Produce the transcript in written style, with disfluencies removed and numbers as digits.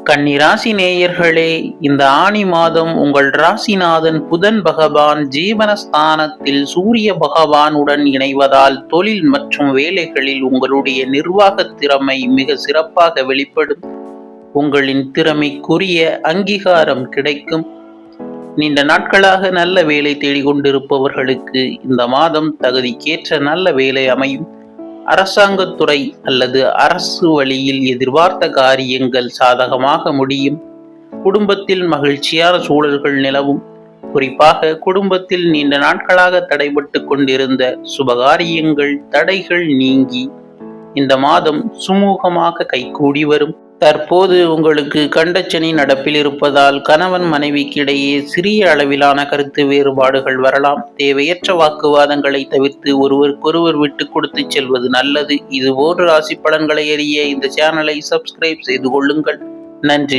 கன்னிராசி நேயர்களே, இந்த ஆனி மாதம் உங்கள் ராசிநாதன் புதன் பகவான் ஜீவனஸ்தானத்தில் சூரிய பகவானுடன் இணைவதால் தொழில் மற்றும் வேலைகளில் உங்களுடைய நிர்வாக திறமை மிக சிறப்பாக வெளிப்படும். உங்களின் திறமைக்குரிய அங்கீகாரம் கிடைக்கும். நீண்ட நாட்களாக நல்ல வேலை தேடிக்கொண்டிருப்பவர்களுக்கு இந்த மாதம் தகுதிக்கேற்ற நல்ல வேலை அமையும். அரசாங்கத்துறை அல்லது அரசு வழியில் எதிர்பார்த்த காரியங்கள் சாதகமாக முடியும். குடும்பத்தில் மகிழ்ச்சியான சூழல்கள் நிலவும். குறிப்பாக குடும்பத்தில் நீண்ட நாட்களாக தடைபட்டு கொண்டிருந்த சுபகாரியங்கள் தடைகள் நீங்கி இந்த மாதம் சுமூகமாக கைகூடி வரும். தற்போது உங்களுக்கு கண்டச்சனி நடப்பில் இருப்பதால் கணவன் மனைவிக்கிடையே சிறிய அளவிலான கருத்து வேறுபாடுகள் வரலாம். தேவையற்ற வாக்குவாதங்களை தவிர்த்து ஒருவருக்கொருவர் விட்டு கொடுத்து செல்வது நல்லது. இதுபோன்ற ராசி பலன்களை அறிய இந்த சேனலை சப்ஸ்கிரைப் செய்து கொள்ளுங்கள். நன்றி.